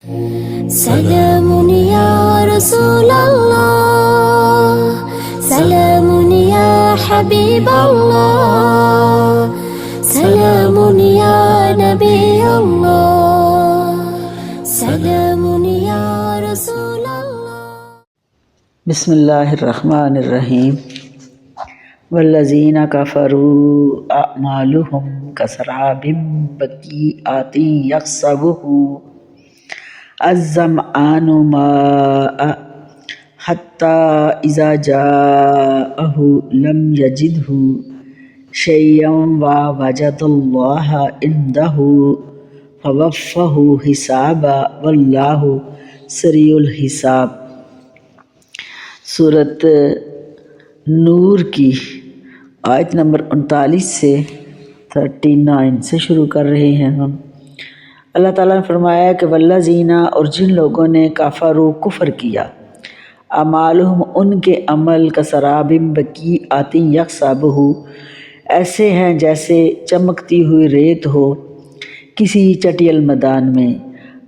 سلام یا رسول اللہ، سلام یا حبیب اللہ، سلام یا نبی اللہ، سلام یا رسول اللہ۔ بسم اللہ الرحمن الرحیم۔ والذین کفروا اعمالهم کسراب بقیعۃ یحسبہ الظمآن ماء حتی اذا جاءہ لم یجدہ شیئا ووجد اللہ عندہ فوفہ حسابہ واللہ سریع الحساب۔ سورۃ نور کی آیت نمبر 39 سے 39 سے شروع کر رہے ہیں ہم۔ اللہ تعالیٰ نے فرمایا کہ والذین، اور جن لوگوں نے کفروا کفر کیا، اعمالہم ان کے عمل کسراب بقیعۃ یحسبہ ایسے ہیں جیسے چمکتی ہوئی ریت ہو کسی چٹیل میدان میں،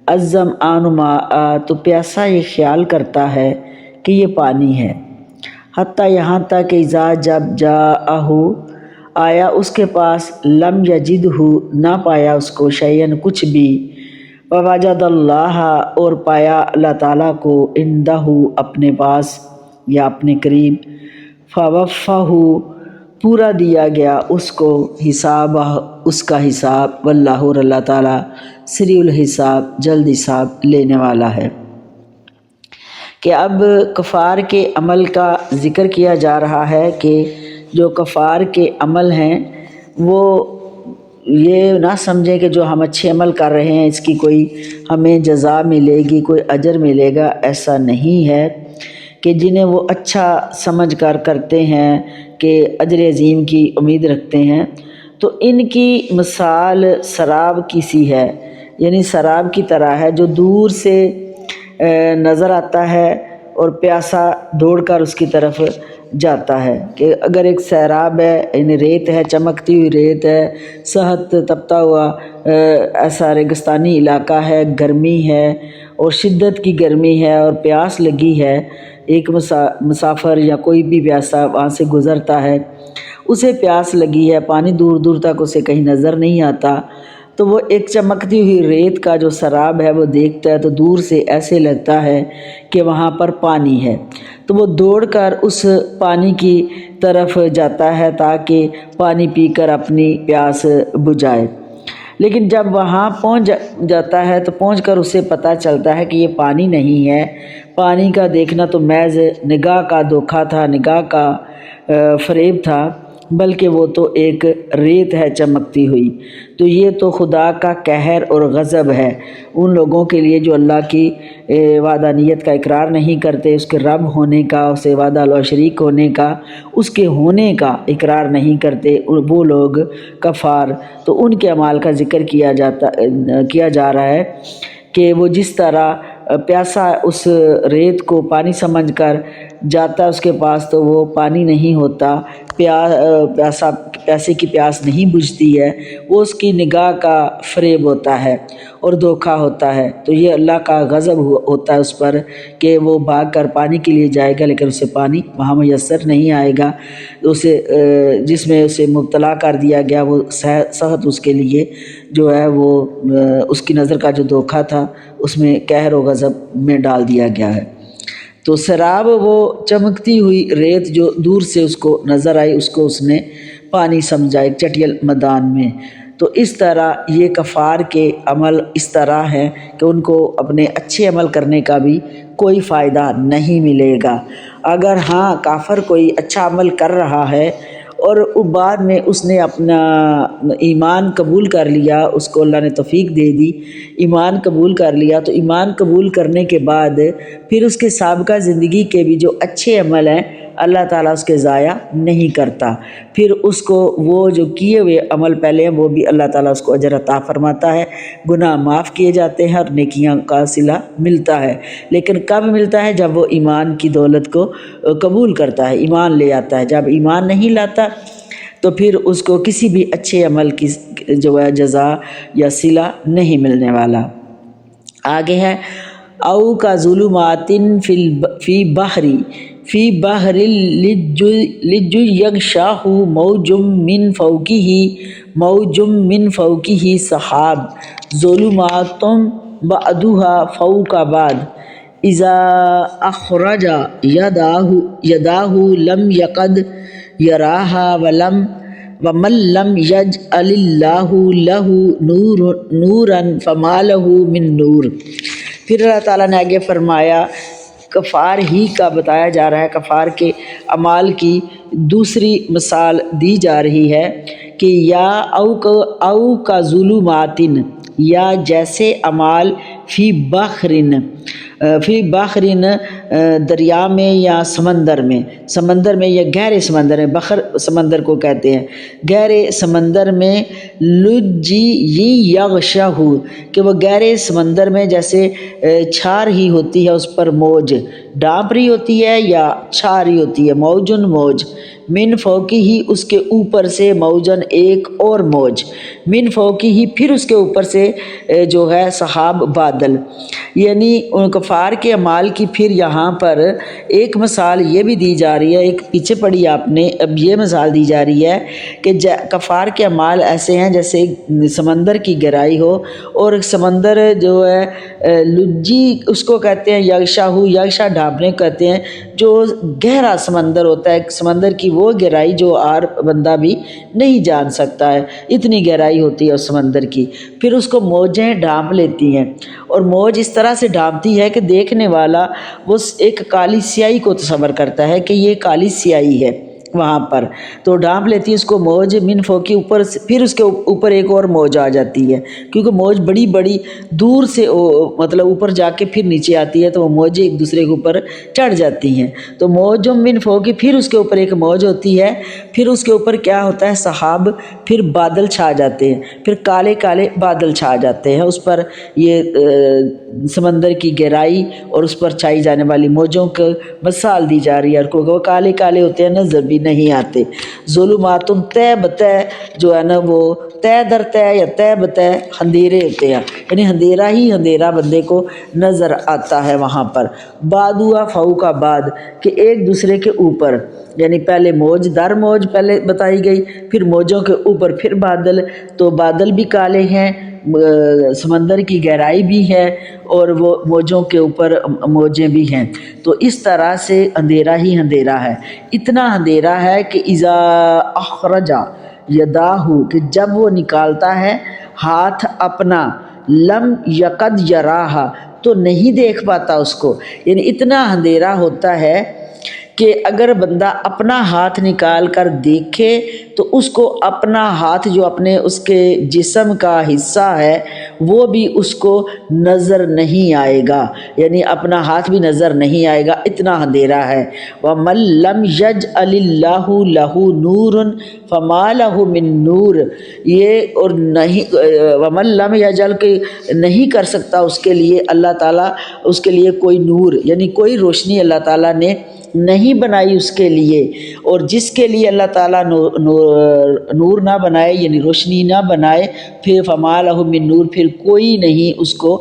الظمآن ماء تو پیاسا یہ خیال کرتا ہے کہ یہ پانی ہے، حتیٰ یہاں تک کہ اذا جب جاءہ آیا اس کے پاس، لم یجدہ نہ پایا اس کو، شیئا کچھ بھی، ووجد اللہ اور پایا اللہ تعالیٰ کو، عندہ اپنے پاس یا اپنے قریب، فوفہ پورا دیا گیا اس کو، حساب اس کا حساب، واللہ اور اللہ تعالیٰ سریع الحساب جلد حساب لینے والا ہے۔ کہ اب کفار کے عمل کا ذکر کیا جا رہا ہے کہ جو کفار کے عمل ہیں وہ یہ نہ سمجھیں کہ جو ہم اچھے عمل کر رہے ہیں اس کی کوئی ہمیں جزا ملے گی، کوئی اجر ملے گا، ایسا نہیں ہے۔ کہ جنہیں وہ اچھا سمجھ کر کرتے ہیں کہ اجر عظیم کی امید رکھتے ہیں، تو ان کی مثال سراب کی سی ہے، یعنی سراب کی طرح ہے جو دور سے نظر آتا ہے اور پیاسا دوڑ کر اس کی طرف جاتا ہے۔ کہ اگر ایک سیراب ہے، یعنی ریت ہے، چمکتی ہوئی ریت ہے، صحت تپتا ہوا ایسا ریگستانی علاقہ ہے، گرمی ہے اور شدت کی گرمی ہے اور پیاس لگی ہے، ایک مسافر یا کوئی بھی پیاسا وہاں سے گزرتا ہے، اسے پیاس لگی ہے، پانی دور دور تک اسے کہیں نظر نہیں آتا، تو وہ ایک چمکتی ہوئی ریت کا جو سراب ہے وہ دیکھتا ہے تو دور سے ایسے لگتا ہے کہ وہاں پر پانی ہے، تو وہ دوڑ کر اس پانی کی طرف جاتا ہے تاکہ پانی پی کر اپنی پیاس بجھائے۔ لیکن جب وہاں پہنچ جاتا ہے تو پہنچ کر اسے پتہ چلتا ہے کہ یہ پانی نہیں ہے، پانی کا دیکھنا تو محض نگاہ کا دھوکہ تھا، نگاہ کا فریب تھا، بلکہ وہ تو ایک ریت ہے چمکتی ہوئی۔ تو یہ تو خدا کا قہر اور غضب ہے ان لوگوں کے لیے جو اللہ کی وحدانیت کا اقرار نہیں کرتے، اس کے رب ہونے کا، اسے وحدہ لا شریک ہونے کا، اس کے ہونے کا اقرار نہیں کرتے، وہ لوگ کفار۔ تو ان کے اعمال کا ذکر کیا جا رہا ہے کہ وہ جس طرح پیاسا اس ریت کو پانی سمجھ کر جاتا ہے اس کے پاس تو وہ پانی نہیں ہوتا، پیاسے کی پیاس نہیں بجھتی ہے، وہ اس کی نگاہ کا فریب ہوتا ہے اور دھوکہ ہوتا ہے۔ تو یہ اللہ کا غضب ہوتا ہے اس پر کہ وہ بھاگ کر پانی کے لیے جائے گا لیکن اسے پانی وہاں میسر نہیں آئے گا، اسے جس میں اسے مبتلا کر دیا گیا وہ سخت اس کے لیے جو ہے وہ اس کی نظر کا جو دھوکہ تھا اس میں قہر و غضب میں ڈال دیا گیا ہے۔ تو سراب وہ چمکتی ہوئی ریت جو دور سے اس کو نظر آئی، اس کو اس نے پانی سمجھا ایک چٹیل میدان میں۔ تو اس طرح یہ کفار کے عمل اس طرح ہیں کہ ان کو اپنے اچھے عمل کرنے کا بھی کوئی فائدہ نہیں ملے گا۔ اگر ہاں کافر کوئی اچھا عمل کر رہا ہے اور بعد میں اس نے اپنا ایمان قبول کر لیا، اس کو اللہ نے توفیق دے دی، ایمان قبول کر لیا، تو ایمان قبول کرنے کے بعد پھر اس کے سابقہ زندگی کے بھی جو اچھے عمل ہیں اللہ تعالیٰ اس کے ضائع نہیں کرتا، پھر اس کو وہ جو کیے ہوئے عمل پہلے ہیں وہ بھی اللہ تعالیٰ اس کو اجر عطا فرماتا ہے، گناہ معاف کیے جاتے ہیں اور نیکیاں کا صلہ ملتا ہے۔ لیکن کب ملتا ہے؟ جب وہ ایمان کی دولت کو قبول کرتا ہے، ایمان لے آتا ہے۔ جب ایمان نہیں لاتا تو پھر اس کو کسی بھی اچھے عمل کی جو ہے جزا یا صلہ نہیں ملنے والا۔ آگے ہے او کا ظلماتن فی بحر لج یغشاہ موج من فوقہ سحاب ظلمات بعضها فوق بعض اذا اخرج یداہ لم یقد یراہا ومن لم یجعل اللہ لہ نورا فما لہ من نور۔ پھر اللہ تعالیٰ نے آگے فرمایا، کفار ہی کا بتایا جا رہا ہے، کفار کے اعمال کی دوسری مثال دی جا رہی ہے کہ یا او کا ظلماتن، یا جیسے اعمال فی بحرن دریا میں یا سمندر میں یا گہرے سمندر میں، بحر سمندر کو کہتے ہیں، گہرے سمندر میں لجی یغشاہ، کہ وہ گہرے سمندر میں جیسے چھا رہی ہوتی ہے اس پر موج، ڈانپ رہی ہوتی ہے یا چھا رہی ہوتی ہے، موجن موج، من فوقی ہی اس کے اوپر سے موجن ایک اور موج، من فوقی ہی پھر اس کے اوپر سے جو ہے سحاب بادل۔ یعنی ان کفار کے اعمال کی پھر یہاں پر ایک مثال یہ بھی دی جا رہی ہے، ایک پیچھے پڑھی آپ نے، اب یہ مثال دی جا رہی ہے کہ کفار کے اعمال ایسے ہیں جیسے سمندر کی گہرائی ہو، اور سمندر جو ہے لجی اس کو کہتے ہیں، یغشا ڈھانپنے کہتے ہیں، جو گہرا سمندر ہوتا ہے، سمندر کی وہ گہرائی جو اور بندہ بھی نہیں جان سکتا ہے، اتنی گہرائی ہوتی ہے اس سمندر کی، پھر اس کو موجیں ڈھانپ لیتی ہیں، اور موج اس طرح سے ڈھانپتی ہے کہ دیکھنے والا وہ ایک کالی سیاہی کو تصور کرتا ہے کہ یہ کالی سیاہی ہے وہاں پر، تو ڈھانپ لیتی ہے اس کو موج من فوقی اوپر سے، پھر اس کے اوپر ایک اور موج آ جاتی ہے، کیونکہ موج بڑی بڑی دور سے مطلب اوپر جا کے پھر نیچے آتی ہے، تو وہ موجیں ایک دوسرے کے اوپر چڑھ جاتی ہیں، تو موج من فوقی، پھر اس کے اوپر ایک موج ہوتی ہے، پھر اس کے اوپر کیا ہوتا ہے سحاب، پھر بادل چھا جاتے ہیں، پھر کالے کالے بادل چھا جاتے ہیں اس پر، یہ سمندر کی گہرائی اور اس پر چھائی جانے والی موجوں کو مثال دی جا رہی ہے، اور وہ کالے کالے ہوتے ہیں، نظر بھی نہیں آتے۔ ظلمات طے بطے جو ہے نا، وہ طے در طے یا طے بطے اندھیرے ہوتے ہیں، یعنی اندھیرا ہی اندھیرا بندے کو نظر آتا ہے وہاں پر، بعضها فوق بعض، کہ ایک دوسرے کے اوپر، یعنی پہلے موج در موج پہلے بتائی گئی، پھر موجوں کے اوپر پھر بادل، تو بادل بھی کالے ہیں، سمندر کی گہرائی بھی ہے، اور وہ موجوں کے اوپر موجیں بھی ہیں، تو اس طرح سے اندھیرا ہی اندھیرا ہے، اتنا اندھیرا ہے کہ اذا اخرج یداہ، کہ جب وہ نکالتا ہے ہاتھ اپنا، لم یقد یراہا، تو نہیں دیکھ پاتا اس کو، یعنی اتنا اندھیرا ہوتا ہے کہ اگر بندہ اپنا ہاتھ نکال کر دیکھے تو اس کو اپنا ہاتھ جو اپنے اس کے جسم کا حصہ ہے وہ بھی اس کو نظر نہیں آئے گا، یعنی اپنا ہاتھ بھی نظر نہیں آئے گا، اتنا اندھیرا ہے۔ وَمَن لَّمْ يَجْعَلِ اللَّهُ لَهُ نُورٌ فَمَا لَهُ مِن نُور، یہ اور نہیں وَمَن لَّمْ يَجْعَلْ، کہ نہیں کر سکتا اس کے لیے اللہ تعالیٰ، اس کے لیے کوئی نور، یعنی کوئی روشنی اللہ تعالیٰ نے نہیں بنائی اس کے لیے، اور جس کے لیے اللہ تعالیٰ نور نہ بنائے، یعنی روشنی نہ بنائے، پھر فما لہ من نور، پھر کوئی نہیں اس کو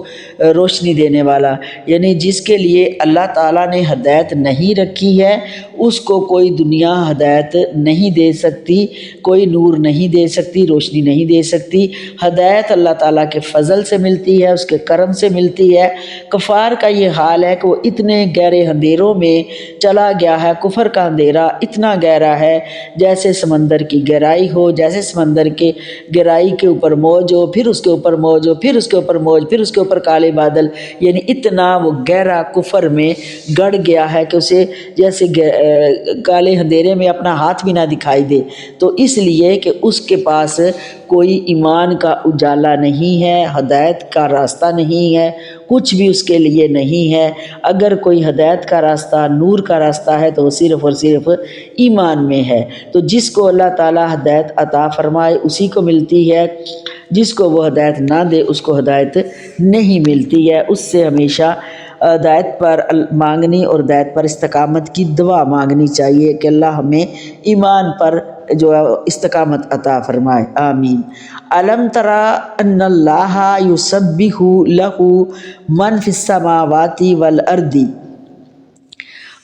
روشنی دینے والا، یعنی جس کے لیے اللہ تعالیٰ نے ہدایت نہیں رکھی ہے اس کو کوئی دنیا ہدایت نہیں دے سکتی، کوئی نور نہیں دے سکتی، روشنی نہیں دے سکتی، ہدایت اللہ تعالیٰ کے فضل سے ملتی ہے، اس کے کرم سے ملتی ہے۔ کفار کا یہ حال ہے کہ وہ اتنے گہرے اندھیروں میں چلا گیا ہے، کفر کا اندھیرا اتنا گہرا ہے جیسے سمندر کی گہرائی ہو، جیسے سمندر کے گہرائی کے اوپر موج ہو، پھر اس کے اوپر موج ہو، پھر اس کے اوپر موج، پھر اس کے اوپر کالے بادل، یعنی اتنا وہ گہرا کفر میں گڑ گیا ہے کہ اسے جیسے کالے اندھیرے میں اپنا ہاتھ بھی نہ دکھائی دے، تو اس لیے کہ اس کے پاس کوئی ایمان کا اجالا نہیں ہے، ہدایت کا راستہ نہیں ہے، کچھ بھی اس کے لیے نہیں ہے۔ اگر کوئی ہدایت کا راستہ، نور کا راستہ ہے تو وہ صرف اور صرف ایمان میں ہے، تو جس کو اللہ تعالیٰ ہدایت عطا فرمائے اسی کو ملتی ہے، جس کو وہ ہدایت نہ دے اس کو ہدایت نہیں ملتی ہے۔ اس سے ہمیشہ ہدایت پر مانگنی اور ہدایت پر استقامت کی دعا مانگنی چاہیے کہ اللہ ہمیں ایمان پر جو ہے استقامت عطا فرمائے، آمین۔ الم ترى ان اللہ یسبح لہ من فی السماوات والارض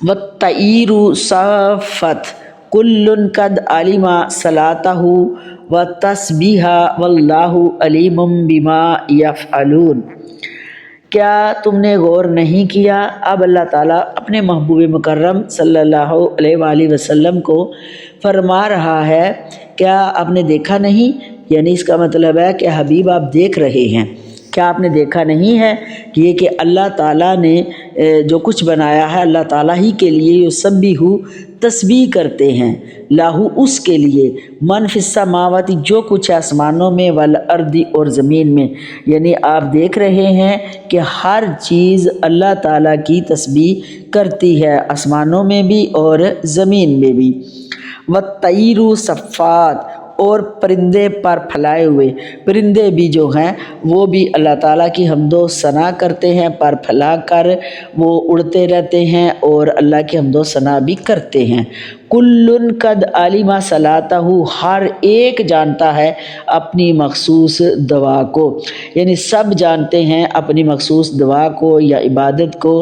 والطیر صافت کل قد علم صلاتہ وتسبیحہ واللہ علیم بما یفعلون۔ کیا تم نے غور نہیں کیا؟ اب اللہ تعالیٰ اپنے محبوب مکرم صلی اللہ علیہ وآلہ وسلم کو فرما رہا ہے، کیا آپ نے دیکھا نہیں؟ یعنی اس کا مطلب ہے کہ حبیب آپ دیکھ رہے ہیں، کیا آپ نے دیکھا نہیں ہے کہ یہ کہ اللہ تعالیٰ نے جو کچھ بنایا ہے اللہ تعالیٰ ہی کے لیے یسبح تسبیح کرتے ہیں، لاہو اس کے لیے، من فی السماوات جو کچھ آسمانوں میں والارض اور زمین میں، یعنی آپ دیکھ رہے ہیں کہ ہر چیز اللہ تعالیٰ کی تسبیح کرتی ہے، آسمانوں میں بھی اور زمین میں بھی۔ والطیر صفات اور پرندے پر پھیلائے ہوئے، پرندے بھی جو ہیں وہ بھی اللہ تعالیٰ کی حمد و ثنا کرتے ہیں، پر پھیلا کر وہ اڑتے رہتے ہیں اور اللہ کی حمد و ثنا بھی کرتے ہیں۔ کل قد علم صلاتہ، ہر ایک جانتا ہے اپنی مخصوص دعا کو، یعنی سب جانتے ہیں اپنی مخصوص دعا کو یا عبادت کو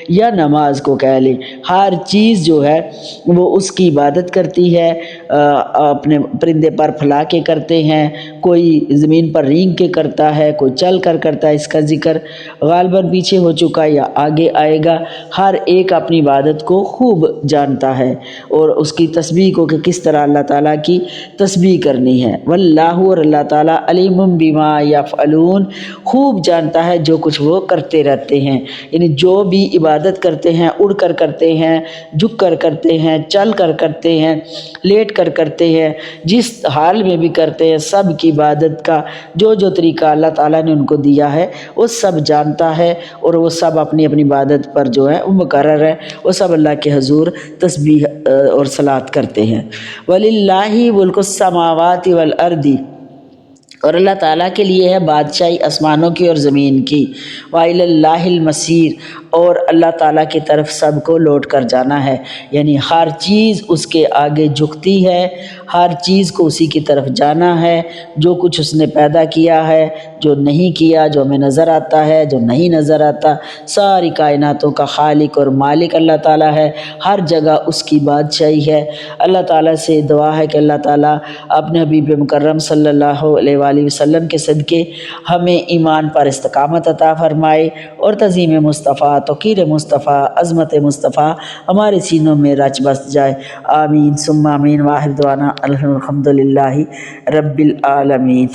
یا نماز کو کہہ لیں، ہر چیز جو ہے وہ اس کی عبادت کرتی ہے، اپنے پرندے پر پھیلا کے کرتے ہیں، کوئی زمین پر رینگ کے کرتا ہے، کوئی چل کر کرتا ہے، اس کا ذکر غالباً پیچھے ہو چکا یا آگے آئے گا۔ ہر ایک اپنی عبادت کو خوب جانتا ہے اور اس کی تسبیح کو کہ کس طرح اللہ تعالیٰ کی تسبیح کرنی ہے۔ واللہ، اور اللہ تعالیٰ علیم بما یفعلون، خوب جانتا ہے جو کچھ وہ کرتے رہتے ہیں، یعنی جو بھی عبادت کرتے ہیں، اڑ کر کرتے ہیں، جھک کر کرتے ہیں، چل کر کرتے ہیں، لیٹ کر کرتے ہیں، جس حال میں بھی کرتے ہیں، سب کی عبادت کا جو جو طریقہ اللہ تعالیٰ نے ان کو دیا ہے وہ سب جانتا ہے اور وہ سب اپنی اپنی عبادت پر جو ہے وہ مقرر ہے، وہ سب اللہ کے حضور تسبیح اور صلات کرتے ہیں۔ وَلِلَّهِ مُلْكُ السَّمَاوَاتِ وَالْأَرْضِ، اور اللہ تعالیٰ کے لیے ہے بادشاہی آسمانوں کی اور زمین کی۔ وَإِلَى اللَّهِ الْمَصِيرُ، اور اللہ تعالیٰ کی طرف سب کو لوٹ کر جانا ہے، یعنی ہر چیز اس کے آگے جھکتی ہے، ہر چیز کو اسی کی طرف جانا ہے، جو کچھ اس نے پیدا کیا ہے، جو نہیں کیا، جو ہمیں نظر آتا ہے، جو نہیں نظر آتا، ساری کائناتوں کا خالق اور مالک اللہ تعالیٰ ہے، ہر جگہ اس کی بادشاہی ہے۔ اللہ تعالیٰ سے دعا ہے کہ اللہ تعالیٰ اپنے حبیب مکرم صلی اللہ علیہ وآلہ وسلم کے صدقے ہمیں ایمان پر استقامت عطا فرمائے اور تعظیم مصطفیٰ، توقیر مصطفیٰ، عظمت مصطفیٰ ہمارے سینوں میں رچ بس جائے، آمین ثم آمین۔ واخر دعوانا الحمدللہ رب العالمین۔